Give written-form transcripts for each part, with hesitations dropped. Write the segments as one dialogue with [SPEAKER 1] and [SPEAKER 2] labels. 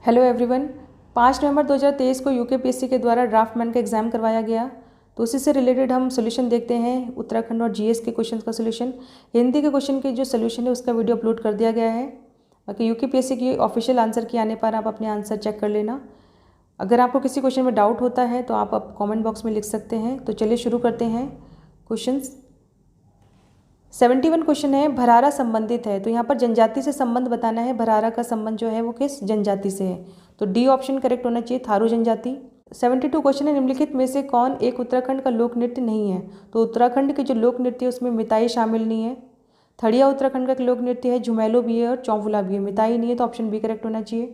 [SPEAKER 1] Hello everyone. 5 नवंबर 2023 को UKPSC के द्वारा ड्राफ्टमैन का एग्ज़ाम करवाया गया। तो उसी से रिलेटेड हम सोल्यूशन देखते हैं। उत्तराखंड और जीएस के क्वेश्चंस का सोल्यूशन, हिंदी के क्वेश्चन के जो सोल्यूशन है उसका वीडियो अपलोड कर दिया गया है। बाकी यूकेपीएससी की ऑफिशियल आंसर की आने पर आप अपने आंसर चेक कर लेना। अगर आपको किसी क्वेश्चन में डाउट होता है तो आप कॉमेंट बॉक्स में लिख सकते हैं। तो चलिए शुरू करते हैं क्वेश्चन। 71 क्वेश्चन है, भरारा संबंधित है। तो यहाँ पर जनजाति से संबंध बताना है। भरारा का संबंध जो है वो किस जनजाति से है, तो डी ऑप्शन करेक्ट होना चाहिए, थारू जनजाति। 72 क्वेश्चन है, निम्नलिखित में से कौन एक उत्तराखंड का लोक नृत्य नहीं है। तो उत्तराखंड के जो लोक नृत्य है उसमें मिताई शामिल नहीं है। थड़िया उत्तराखंड का लोक नृत्य है, झुमेलो भी है और चौफुला भी है, मिताई नहीं है, तो ऑप्शन बी करेक्ट होना चाहिए।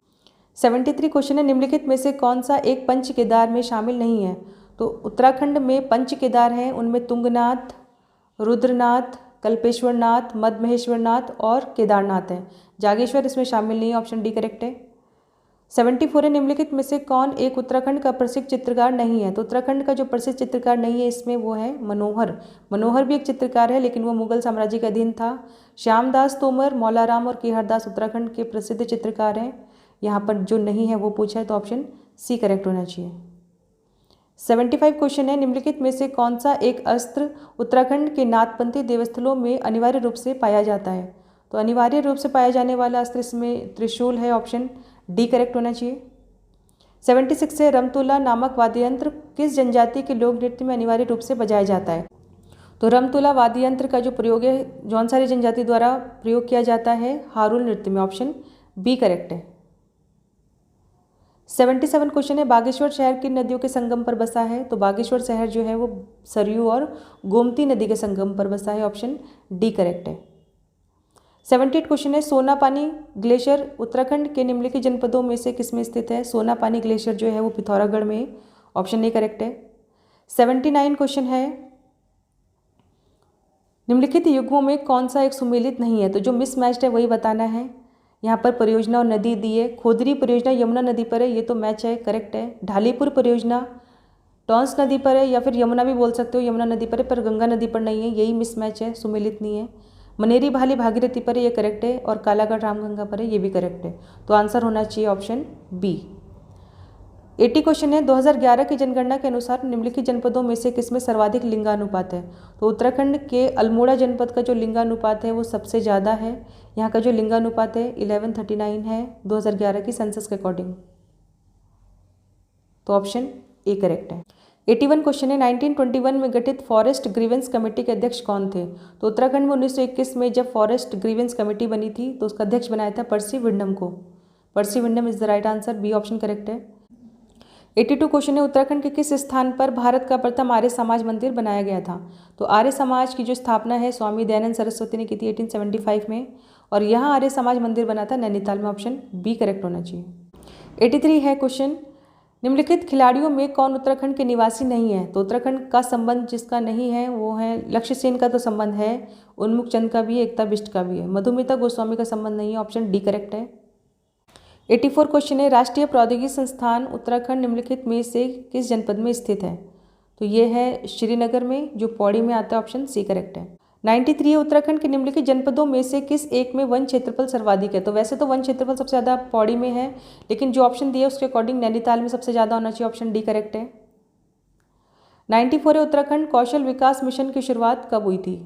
[SPEAKER 1] 73 क्वेश्चन है, निम्नलिखित में से कौन सा एक पंच केदार में शामिल नहीं है। तो उत्तराखंड में पंच केदार हैं, उनमें तुंगनाथ, रुद्रनाथ, कल्पेश्वरनाथ, मद्महेश्वरनाथ और केदारनाथ है। जागेश्वर इसमें शामिल नहीं है, ऑप्शन डी करेक्ट है। 74 है, निम्नलिखित में से कौन एक उत्तराखंड का प्रसिद्ध चित्रकार नहीं है। तो उत्तराखंड का जो प्रसिद्ध चित्रकार नहीं है इसमें वो है मनोहर। मनोहर भी एक चित्रकार है लेकिन वो मुगल साम्राज्य के अधीन था। श्यामदास तोमर, मौलाराम और केहरदास उत्तराखंड के प्रसिद्ध चित्रकार हैं। यहाँ पर जो नहीं है वो पूछा है, तो ऑप्शन सी करेक्ट होना चाहिए। 75 क्वेश्चन है, निम्नलिखित में से कौन सा एक अस्त्र उत्तराखंड के नाथपंथी देवस्थलों में अनिवार्य रूप से पाया जाता है। तो अनिवार्य रूप से पाया जाने वाला अस्त्र इसमें त्रिशूल है, ऑप्शन डी करेक्ट होना चाहिए। 76 है, रमतुला नामक वाद्य यंत्र किस जनजाति के लोक नृत्य में अनिवार्य रूप से बजाया जाता है। तो रमतुला वाद्य यंत्र का जो प्रयोग है जौनसारी जनजाति द्वारा प्रयोग किया जाता है हारुल नृत्य में, ऑप्शन बी करेक्ट है। 77 क्वेश्चन है, बागेश्वर शहर किन नदियों के संगम पर बसा है। तो बागेश्वर शहर जो है वो सरयू और गोमती नदी के संगम पर बसा है, ऑप्शन डी करेक्ट है। 78 क्वेश्चन है, सोनापानी ग्लेशियर उत्तराखंड के निम्नलिखित जनपदों में से किसमें स्थित है। सोनापानी ग्लेशियर जो है वो पिथौरागढ़ में, ऑप्शन ए करेक्ट है। 79 क्वेश्चन है, निम्नलिखित युग्मों में कौन सा एक सुमेलित नहीं है। तो जो मिसमैच्ड है वही बताना है। यहाँ पर परियोजना और नदी दी है। खोदरी परियोजना यमुना नदी पर है, ये तो मैच है, करेक्ट है। ढालीपुर परियोजना टॉन्स नदी पर है, या फिर यमुना भी बोल सकते हो, यमुना नदी पर है पर गंगा नदी पर नहीं है, यही मिसमैच है, सुमेलित नहीं है। मनेरी भाली भागीरथी पर है, ये करेक्ट है, और कालागढ़ रामगंगा पर है, ये भी करेक्ट है। तो आंसर होना चाहिए ऑप्शन बी। 80 क्वेश्चन है, 2011 की जनगणना के अनुसार निम्नलिखित जनपदों में से किसमें सर्वाधिक लिंगानुपात है। तो उत्तराखंड के अल्मोड़ा जनपद का जो लिंगानुपात है वो सबसे ज़्यादा है। यहाँ का जो लिंगानुपात है 1139 है 2011 की सेंसस के अकॉर्डिंग, तो ऑप्शन ए करेक्ट है। 81 क्वेश्चन है, 1921 में गठित फॉरेस्ट ग्रीवेंस कमेटी के अध्यक्ष कौन थे। तो उत्तराखंड में 1921 में जब फॉरेस्ट ग्रीवेंस कमेटी बनी थी तो उसका अध्यक्ष बनाया था पर्सी विंडम को। Percy Windham is the right answer, B option correct है। 82 क्वेश्चन है, उत्तराखंड के किस स्थान पर भारत का प्रथम आर्य समाज मंदिर बनाया गया था। तो आर्य समाज की जो स्थापना है स्वामी दयानंद सरस्वती ने की थी 1875 में, और यहाँ आर्य समाज मंदिर बना था नैनीताल में, ऑप्शन बी करेक्ट होना चाहिए। 83 है क्वेश्चन, निम्नलिखित खिलाड़ियों में कौन उत्तराखंड के निवासी नहीं है। तो उत्तराखंड का संबंध जिसका नहीं है वो है लक्ष्य सेन का, तो संबंध है, उन्मुख चंद का भी है, एकता बिष्ट का भी है, मधुमिता गोस्वामी का संबंध नहीं है, ऑप्शन डी करेक्ट है। 84 क्वेश्चन है, राष्ट्रीय प्रौद्योगिकी संस्थान उत्तराखंड निम्नलिखित में से किस जनपद में स्थित है। तो ये है श्रीनगर में, जो पौड़ी में आता है, ऑप्शन सी करेक्ट है। 93 है, उत्तराखंड के निम्नलिखित जनपदों में से किस एक में वन क्षेत्रफल सर्वाधिक है। तो वैसे तो वन क्षेत्रफल सबसे ज़्यादा पौड़ी में है, लेकिन जो ऑप्शन दिया उसके अकॉर्डिंग नैनीताल में सबसे ज़्यादा होना चाहिए, ऑप्शन डी करेक्ट है। 94 है, उत्तराखंड कौशल विकास मिशन की शुरुआत कब हुई थी।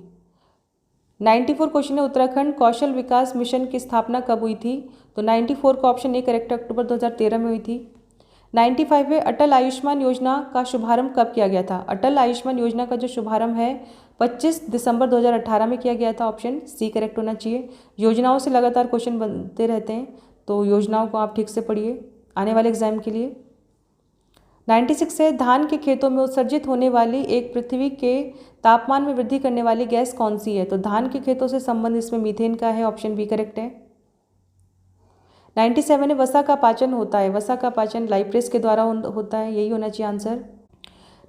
[SPEAKER 1] 94 क्वेश्चन है, उत्तराखंड कौशल विकास मिशन की स्थापना कब हुई थी। तो 94 का ऑप्शन ए करेक्ट, अक्टूबर 2013 में हुई थी। 95 है, अटल आयुष्मान योजना का शुभारंभ कब किया गया था। अटल आयुष्मान योजना का जो शुभारंभ है 25 दिसंबर 2018 में किया गया था, ऑप्शन सी करेक्ट होना चाहिए। योजनाओं से लगातार क्वेश्चन बनते रहते हैं, तो योजनाओं को आप ठीक से पढ़िए आने वाले एग्जाम के लिए। 96 है, धान के खेतों में उत्सर्जित होने वाली एक पृथ्वी के तापमान में वृद्धि करने वाली गैस कौन सी है। तो धान के खेतों से संबंध इसमें मीथेन का है, ऑप्शन बी करेक्ट है। 97 है, वसा का पाचन होता है। वसा का पाचन लाइप्रेस के द्वारा होता है, यही होना चाहिए आंसर।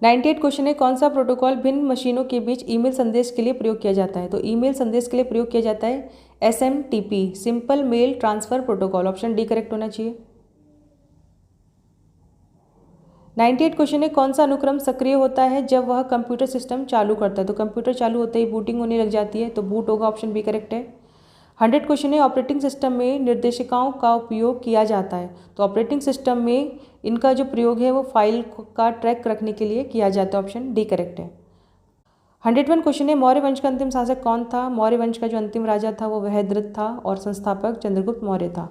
[SPEAKER 1] 98 क्वेश्चन है, कौन सा प्रोटोकॉल भिन्न मशीनों के बीच ईमेल संदेश के लिए प्रयोग किया जाता है। तो ईमेल संदेश के लिए प्रयोग किया जाता है SMTP, simple mail transfer protocol, option D correct होना चाहिए। 98 क्वेश्चन है, कौन सा अनुक्रम सक्रिय होता है जब वह कंप्यूटर सिस्टम चालू करता है। तो कंप्यूटर चालू होते ही बूटिंग होने लग जाती है, तो बूट होगा, ऑप्शन बी करेक्ट है। 100 क्वेश्चन है ऑपरेटिंग सिस्टम में निर्देशिकाओं का उपयोग किया जाता है। तो ऑपरेटिंग सिस्टम में इनका जो प्रयोग है वो फाइल का ट्रैक रखने के लिए किया जाता है। ऑप्शन डी करेक्ट है। 101 क्वेश्चन है मौर्य वंश का अंतिम शासक कौन था? मौर्य वंश का जो अंतिम राजा था वो वहद्रथ था और संस्थापक चंद्रगुप्त मौर्य था।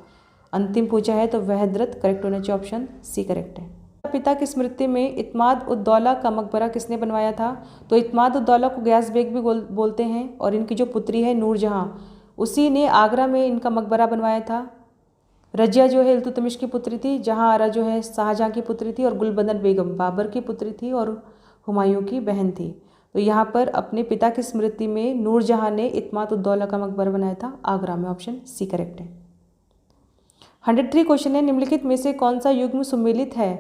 [SPEAKER 1] अंतिम पूछा है तो वहद्रथ करेक्ट होना चाहिए। ऑप्शन सी करेक्ट है। पिता की स्मृति में इत्माद उद दौला का मकबरा किसने बनवाया था? तो इत्माद उद दौला को गयास बेग भी बोलते हैं और इनकी जो पुत्री है नूरजहां, उसी ने आगरा में इनका मकबरा बनवाया था। रजिया जो है इल्तुतमिश की पुत्री थी, जहां आरा जो है शाहजहां की पुत्री थी और गुलबदन बेगम बाबर की पुत्री थी और हुमायूं की बहन थी। तो यहाँ पर अपने पिता की स्मृति में नूरजहां ने इत्माद उद दौला का मकबरा बनाया था आगरा में। ऑप्शन सी करेक्ट है। 103 क्वेश्चन है निम्नलिखित में से कौन सा युग्म सुमेलित है?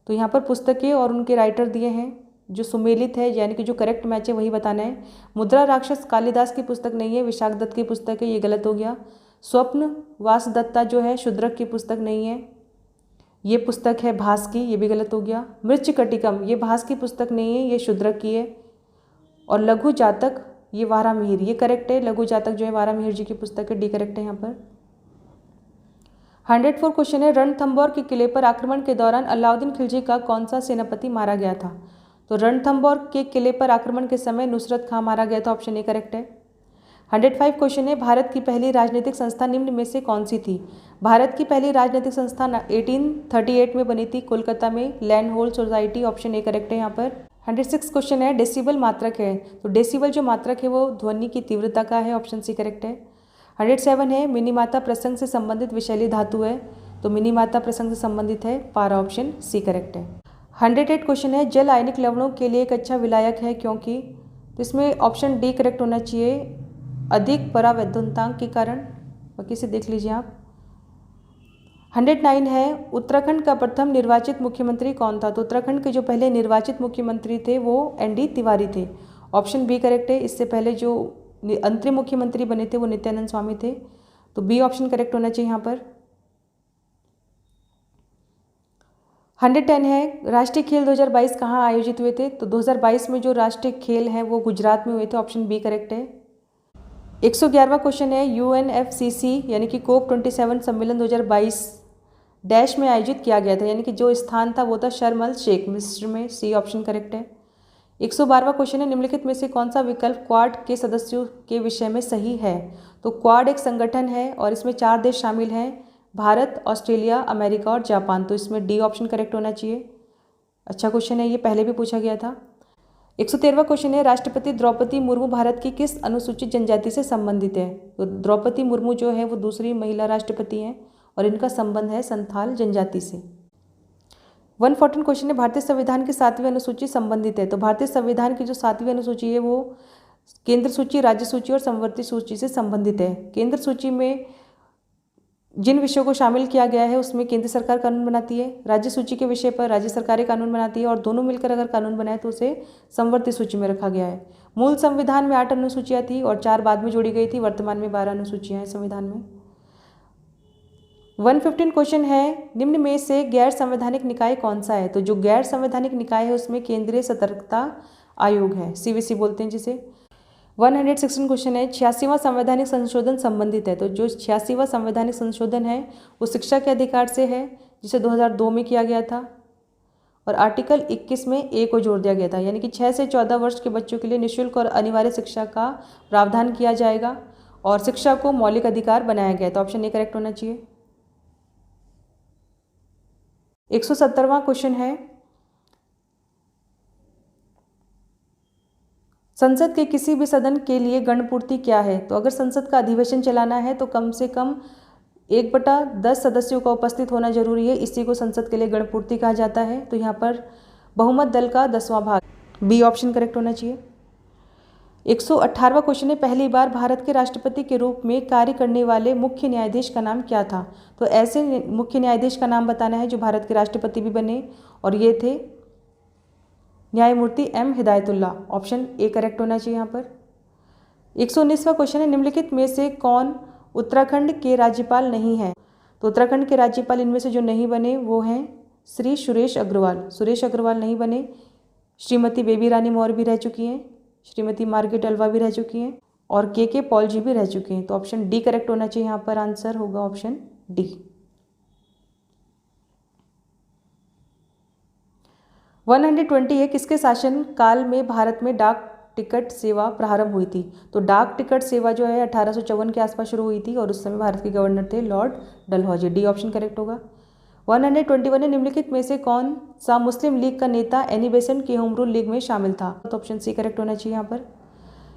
[SPEAKER 1] तो यहाँ पर पुस्तकें और उनके राइटर दिए हैं। जो सुमेलित है यानी कि जो करेक्ट मैच है वही बताना है। मुद्रा राक्षस कालिदास की पुस्तक नहीं है, विशाखदत्त की पुस्तक है, ये गलत हो गया। स्वप्न वासदत्ता जो है शूद्रक की पुस्तक नहीं है, ये पुस्तक है भास की, ये भी गलत हो गया। मृच्छकटिकम ये भास की पुस्तक नहीं है, ये शूद्रक की है। और लघु जातक ये वारामिहिर, ये करेक्ट है। लघु जातक जो है वारामिहिर जी की पुस्तक है, डी करेक्ट है यहाँ पर। 104 क्वेश्चन है रणथंभौर के किले पर आक्रमण के दौरान अलाउद्दीन खिलजी का कौन सा सेनापति मारा गया था? तो रणथंभौर के किले पर आक्रमण के समय नुसरत खां मारा गया था। ऑप्शन ए करेक्ट है। 105 क्वेश्चन है भारत की पहली राजनीतिक संस्था निम्न में से कौन सी थी? भारत की पहली राजनीतिक संस्था 1838 में बनी थी कोलकाता में, land hold society. Option A correct है यहाँ पर। 106 क्वेश्चन है डेसिबल मात्रक है, तो डेसिबल जो मात्रक है वो ध्वनि की तीव्रता का है। ऑप्शन सी करेक्ट है। 107 है मिनीमाता प्रसंग से संबंधित विषैली धातु है, तो मिनीमाता प्रसंग से संबंधित है पारा। ऑप्शन सी करेक्ट है। 108 क्वेश्चन है जल आयनिक लवणों के लिए एक अच्छा विलायक है क्योंकि, तो इसमें ऑप्शन डी करेक्ट होना चाहिए, अधिक परावैद्युतांक के कारण। बाकी से देख लीजिए आप। 109 है उत्तराखंड का प्रथम निर्वाचित मुख्यमंत्री कौन था? तो उत्तराखंड के जो पहले निर्वाचित मुख्यमंत्री थे वो एन.डी. तिवारी थे। ऑप्शन बी करेक्ट है। इससे पहले जो अंतरिम मुख्यमंत्री बने थे वो नित्यानंद स्वामी थे, तो बी ऑप्शन करेक्ट होना चाहिए यहाँ पर। 110 है राष्ट्रीय खेल 2022 कहाँ आयोजित हुए थे? तो 2022 में जो राष्ट्रीय खेल हैं वो गुजरात में हुए थे। ऑप्शन बी करेक्ट है। 111वां क्वेश्चन है UNFCCC यानी कि कोप 27 सम्मेलन 2022 डैश में आयोजित किया गया था, यानी कि जो स्थान था वो था शर्म अल शेख मिस्र में। सी ऑप्शन करेक्ट है। 112वां क्वेश्चन है निम्नलिखित में से कौन सा विकल्प क्वाड के सदस्यों के विषय में सही है? तो क्वाड एक संगठन है और इसमें 4 देश शामिल हैं, भारत, ऑस्ट्रेलिया, अमेरिका और जापान। तो इसमें डी ऑप्शन करेक्ट होना चाहिए। अच्छा क्वेश्चन है, ये पहले भी पूछा गया था। 113वां क्वेश्चन है राष्ट्रपति द्रौपदी मुर्मू भारत की किस अनुसूचित जनजाति से संबंधित है? तो द्रौपदी मुर्मू जो है वो दूसरी महिला राष्ट्रपति हैं और इनका संबंध है संथाल जनजाति से। 114 क्वेश्चन है भारतीय संविधान की 7वीं अनुसूची संबंधित है। तो भारतीय संविधान की जो 7वीं अनुसूची है वो केंद्र सूची, राज्य सूची और समवर्ती सूची से संबंधित है। केंद्र सूची में जिन विषयों को शामिल किया गया है उसमें केंद्र सरकार कानून बनाती है, राज्य सूची के विषय पर राज्य सरकारें कानून बनाती है और दोनों मिलकर अगर कानून बनाए तो उसे समवर्ती सूची में रखा गया है। मूल संविधान में 8 अनुसूचियाँ थी और 4 बाद में जोड़ी गई थी। वर्तमान में 12 अनुसूचियाँ हैं संविधान में। 115 क्वेश्चन है निम्न में से गैर संवैधानिक निकाय कौन सा है? तो जो गैर संवैधानिक निकाय है उसमें केंद्रीय सतर्कता आयोग है, CVC बोलते हैं जिसे। 116 क्वेश्चन है 86वां संवैधानिक संशोधन संबंधित है। तो जो 86वां संवैधानिक संशोधन है वो शिक्षा के अधिकार से है, जिसे 2002 में किया गया था और आर्टिकल 21 में ए को जोड़ दिया गया था, यानी कि 6 से 14 वर्ष के बच्चों के लिए निःशुल्क और अनिवार्य शिक्षा का प्रावधान किया जाएगा और शिक्षा को मौलिक अधिकार बनाया गया। तो ऑप्शन ए करेक्ट होना चाहिए। 117वां क्वेश्चन है संसद के किसी भी सदन के लिए गणपूर्ति क्या है? तो अगर संसद का अधिवेशन चलाना है तो कम से कम 1/10 सदस्यों का उपस्थित होना जरूरी है, इसी को संसद के लिए गणपूर्ति कहा जाता है। तो यहाँ पर बहुमत दल का 10वां भाग, बी ऑप्शन करेक्ट होना चाहिए। 118वां क्वेश्चन है पहली बार भारत के राष्ट्रपति के रूप में कार्य करने वाले मुख्य न्यायाधीश का नाम क्या था? तो ऐसे मुख्य न्यायाधीश का नाम बताना है जो भारत के राष्ट्रपति भी बने और ये थे न्यायमूर्ति M Hidayatullah. Option A correct होना चाहिए यहाँ पर। 119वां क्वेश्चन है निम्नलिखित में से कौन उत्तराखंड के राज्यपाल नहीं है? तो उत्तराखंड के राज्यपाल इनमें से जो नहीं बने वो हैं श्री सुरेश अग्रवाल। सुरेश अग्रवाल नहीं बने। श्रीमती बेबी रानी मौर्य भी रह चुकी हैं, श्रीमती मार्गरेट अल्वा भी रह चुकी हैं और के पॉल जी भी रह चुके हैं। तो ऑप्शन डी करेक्ट होना चाहिए, यहाँ पर आंसर होगा ऑप्शन डी। 120 है, किसके शासन काल में भारत में डाक टिकट सेवा प्रारंभ हुई थी? तो डाक टिकट सेवा जो है 1854 के आसपास शुरू हुई थी और उस समय भारत के गवर्नर थे Lord Dalhousie. D option correct होगा। 121 है, निम्नलिखित में से कौन सा मुस्लिम लीग का नेता एनी बेसेंट की होम रूल लीग में शामिल था? तो ऑप्शन सी करेक्ट होना चाहिए यहाँ पर।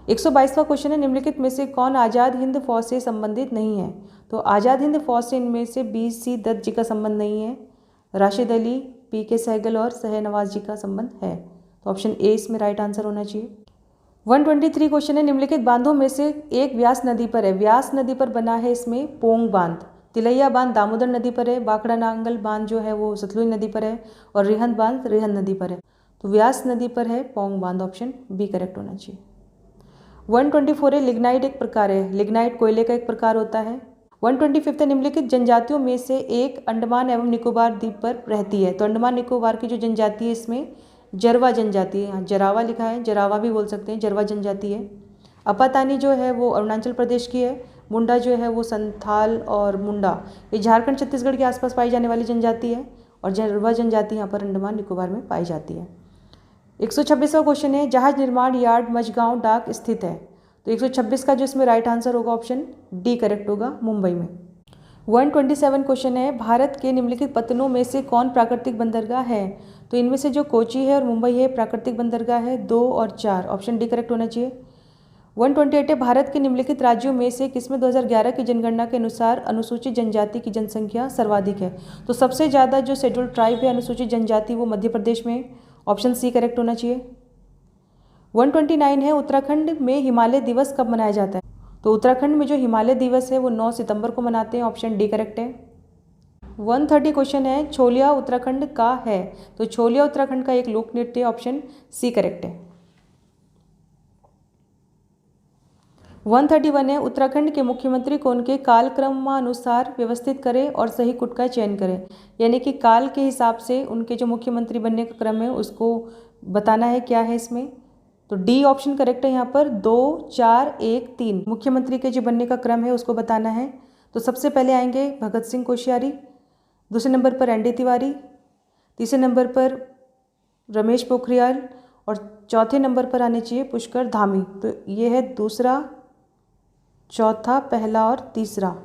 [SPEAKER 1] 122वां क्वेश्चन है, निम्नलिखित में से कौन आज़ाद हिंद फौज से संबंधित नहीं है? तो आज़ाद हिंद फौज से इनमें से BC दत्त जी का संबंध नहीं है, राशिद अली, PK सहगल और शहनवाज जी का संबंध है। तो ऑप्शन ए इसमें राइट आंसर होना चाहिए। 123 क्वेश्चन है, निम्नलिखित बांधों में से एक व्यास नदी पर है। व्यास नदी पर बना है इसमें पोंग बांध, तिलैया बांध दामोदर नदी पर है, बांकड़ा नांगल बांध जो है वो सतलुज नदी पर है और रिहंद बांध रिहंद नदी पर है। तो व्यास नदी पर है पोंग बांध, ऑप्शन बी करेक्ट होना चाहिए। 124 है, लिग्नाइट एक प्रकार है। लिग्नाइट कोयले का एक प्रकार होता है। 125 है, निम्नलिखित जनजातियों में से एक अंडमान एवं निकोबार द्वीप पर रहती है। तो अंडमान निकोबार की जो जनजाति है इसमें जरवा जनजाति है, यहाँ जरावा लिखा है, जरावा भी बोल सकते हैं, जरवा जनजाति है। अपातानी जो है वो अरुणाचल प्रदेश की है। मुंडा जो है वो संथाल और मुंडा ये झारखंड छत्तीसगढ़ के आसपास पाई जाने वाली जनजाति है और जरवा जनजाति यहाँ पर अंडमान निकोबार में पाई जाती है। 126वां क्वेश्चन है, जहाज निर्माण यार्ड मझगांव डाक स्थित है। तो 126 का जो इसमें राइट आंसर होगा ऑप्शन डी करेक्ट होगा, मुंबई में। 127 क्वेश्चन है, भारत के निम्नलिखित पत्तनों में से कौन प्राकृतिक बंदरगाह है? तो इनमें से जो कोची है और मुंबई है प्राकृतिक बंदरगाह है 2 और 4, ऑप्शन डी करेक्ट होना चाहिए। 128 है, भारत के निम्नलिखित राज्यों में से किसमें 2011 की जनगणना के अनुसार अनुसूचित जनजाति की जनसंख्या सर्वाधिक है? तो सबसे ज़्यादा जो शेड्यूल्ड ट्राइब है अनुसूचित जनजाति वो मध्य प्रदेश में, ऑप्शन सी करेक्ट होना चाहिए। 129 है, उत्तराखंड में हिमालय दिवस कब मनाया जाता है? तो उत्तराखंड में जो हिमालय दिवस है वो 9 सितंबर को मनाते हैं, ऑप्शन डी करेक्ट है। 130 क्वेश्चन है, छोलिया उत्तराखंड का है। तो छोलिया उत्तराखंड का एक लोक नृत्य, ऑप्शन सी करेक्ट है। 131 है, उत्तराखंड के मुख्यमंत्री को उनके कालक्रमानुसार व्यवस्थित करें और सही कुट का चयन करें। यानी कि काल के हिसाब से उनके जो मुख्यमंत्री बनने का क्रम है उसको बताना है, क्या है इसमें? तो डी ऑप्शन करेक्ट है यहाँ पर। 2, 4, 1, 3 मुख्यमंत्री के जो बनने का क्रम है उसको बताना है। तो सबसे पहले आएंगे भगत सिंह कोश्यारी, दूसरे नंबर पर ND तिवारी, तीसरे नंबर पर रमेश पोखरियाल और चौथे नंबर पर आने चाहिए पुष्कर धामी। तो ये है दूसरा, चौथा, पहला और तीसरा।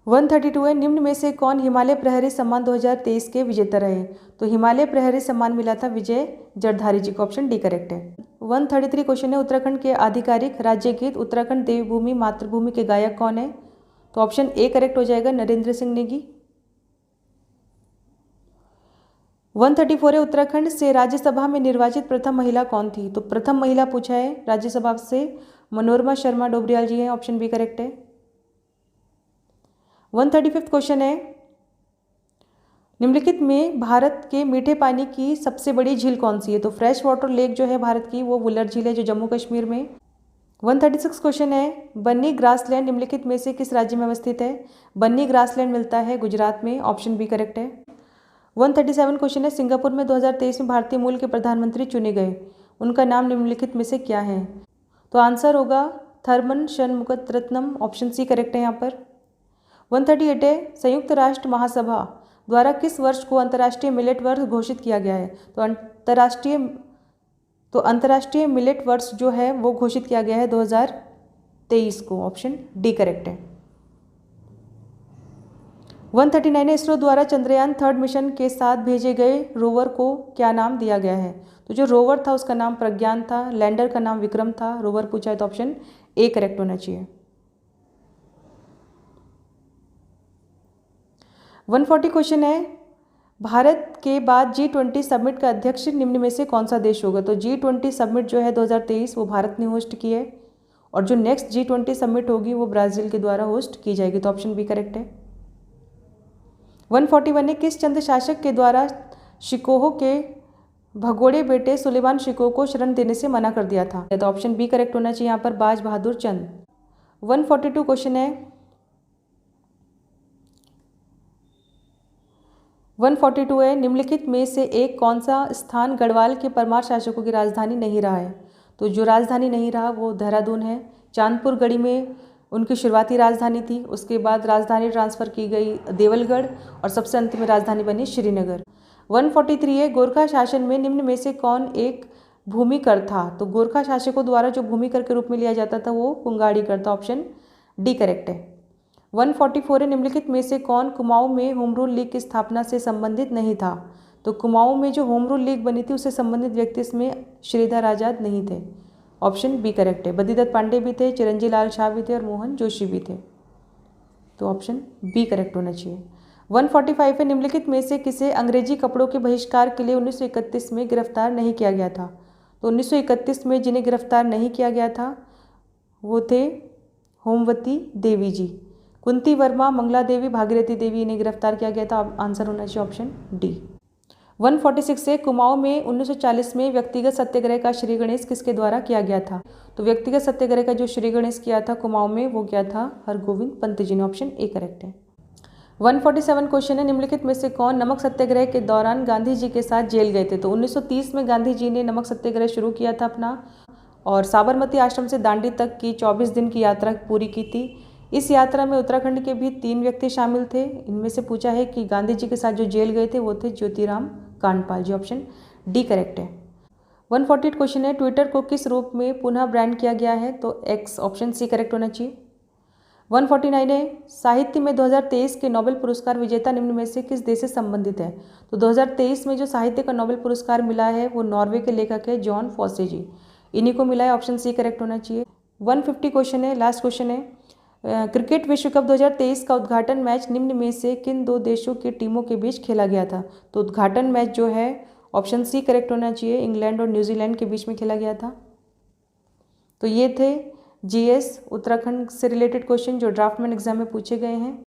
[SPEAKER 1] 132 है, निम्न में से कौन हिमालय प्रहरी सम्मान 2023 के विजेता रहे? तो हिमालय प्रहरी सम्मान मिला था विजय जरधारी जी को, ऑप्शन डी करेक्ट है। 133 क्वेश्चन है, उत्तराखंड के आधिकारिक राज्य गीत उत्तराखंड देवभूमि मातृभूमि के गायक कौन है? तो ऑप्शन ए करेक्ट हो जाएगा, नरेंद्र सिंह नेगी। 134 है, उत्तराखंड से राज्यसभा में निर्वाचित प्रथम महिला कौन थी? तो प्रथम महिला पूछा है राज्यसभा से, मनोरमा शर्मा डोबरियाल जी हैं, ऑप्शन बी करेक्ट है। 135 क्वेश्चन है, निम्नलिखित में भारत के मीठे पानी की सबसे बड़ी झील कौन सी है? तो फ्रेश वाटर लेक जो है भारत की वो वुलर झील है जो जम्मू कश्मीर में। 136 क्वेश्चन है, बन्नी ग्रासलैंड निम्नलिखित में से किस राज्य में अवस्थित है? बन्नी ग्रासलैंड मिलता है गुजरात में, ऑप्शन बी करेक्ट है। 137 क्वेश्चन है, सिंगापुर में 2023 में भारतीय मूल के प्रधानमंत्री चुने गए, उनका नाम निम्नलिखित में से क्या है? तो आंसर होगा Tharman Shanmugaratnam, option C correct है यहाँ पर। 138 है, संयुक्त राष्ट्र महासभा द्वारा किस वर्ष को अंतर्राष्ट्रीय मिलेट वर्ष घोषित किया गया है? तो अंतर्राष्ट्रीय मिलेट वर्ष जो है वो घोषित किया गया है 2023 को, ऑप्शन डी करेक्ट है। 139 है, इसरो द्वारा चंद्रयान 3 मिशन के साथ भेजे गए रोवर को क्या नाम दिया गया है? तो जो रोवर था उसका नाम प्रज्ञान था, लैंडर का नाम विक्रम था, रोवर पूछा है तो ऑप्शन ए करेक्ट होना चाहिए। 140 क्वेश्चन है, भारत के बाद G20 समिट का अध्यक्ष निम्न में से कौन सा देश होगा? तो G20 समिट जो है 2023 वो भारत ने होस्ट की है और जो नेक्स्ट G20 समिट होगी वो ब्राज़ील के द्वारा होस्ट की जाएगी, तो ऑप्शन बी करेक्ट है। 141 है, किस चंद शासक के द्वारा शिकोह के भगोड़े बेटे सुलेमान शिकोह को शरण देने से मना कर दिया था? तो ऑप्शन बी करेक्ट होना चाहिए यहाँ पर, बाज बहादुर चंद। 142 क्वेश्चन है, 142 है, निम्नलिखित में से एक कौन सा स्थान गढ़वाल के परमार शासकों की राजधानी नहीं रहा है? तो जो राजधानी नहीं रहा वो देहरादून है। चांदपुर गढ़ी में उनकी शुरुआती राजधानी थी, उसके बाद राजधानी ट्रांसफ़र की गई देवलगढ़ और सबसे अंत में राजधानी बनी श्रीनगर। 143 है, गोरखा शासन में निम्न में से कौन एक भूमिकर था? तो गोरखा शासकों द्वारा जो भूमिकर के रूप में लिया जाता था वो कुंगाड़ीकर था, ऑप्शन डी करेक्ट है। 144 है, निम्नलिखित में से कौन कुमाऊं में होम रूल लीग की स्थापना से संबंधित नहीं था? तो कुमाऊं में जो होम रूल लीग बनी थी उससे संबंधित व्यक्ति इसमें श्रीधर आज़ाद नहीं थे, ऑप्शन बी करेक्ट है। बद्रीदत्त पांडे भी थे, चिरंजी लाल शाह भी थे और मोहन जोशी भी थे, तो ऑप्शन बी करेक्ट होना चाहिए। 145 है, निम्नलिखित में से किसे अंग्रेजी कपड़ों के बहिष्कार के लिए 1931 में गिरफ्तार नहीं किया गया था? तो 1931 में जिन्हें गिरफ्तार नहीं किया गया था वो थे होमवती देवी जी। कुंती वर्मा, मंगला देवी, भागीरथी देवी इन्हें गिरफ्तार किया गया था, आंसर होना चाहिए ऑप्शन डी। 146 से कुमाऊं में 1940 में व्यक्तिगत सत्याग्रह का श्री गणेश किसके द्वारा किया गया था? तो व्यक्तिगत सत्याग्रह का जो श्री गणेश किया था कुमाऊं में वो किया था हरगोविंद पंत जी ने, ऑप्शन ए करेक्ट है। 147 क्वेश्चन है, निम्नलिखित में से कौन नमक सत्याग्रह के दौरान गांधी जी के साथ जेल गए थे? तो 1930 में गांधी जी ने नमक सत्याग्रह शुरू किया था अपना और साबरमती आश्रम से दांडी तक की 24 दिन की यात्रा पूरी की थी। इस यात्रा में उत्तराखंड के भी 3 व्यक्ति शामिल थे। इनमें से पूछा है कि गांधी जी के साथ जो जेल गए थे वो थे ज्योतिराम कांडपाल जी, ऑप्शन डी करेक्ट है। 148 क्वेश्चन है, ट्विटर को किस रूप में पुनः ब्रांड किया गया है? तो एक्स, ऑप्शन सी करेक्ट होना चाहिए। 149 है, साहित्य में 2023 के नोबेल पुरस्कार विजेता निम्न में से किस देश से संबंधित है? तो 2023 में जो साहित्य का नोबेल पुरस्कार मिला है वो नॉर्वे के लेखक है जॉन फॉसे जी, इन्हीं को मिला है, ऑप्शन सी करेक्ट होना चाहिए। 150 क्वेश्चन है, लास्ट क्वेश्चन है, क्रिकेट विश्व कप 2023 का उद्घाटन मैच निम्न में से किन 2 देशों की टीमों के बीच खेला गया था? तो उद्घाटन मैच जो है ऑप्शन सी करेक्ट होना चाहिए, इंग्लैंड और न्यूजीलैंड के बीच में खेला गया था। तो ये थे जीएस उत्तराखंड से रिलेटेड क्वेश्चन जो ड्राफ्टमैन एग्जाम में पूछे गए हैं।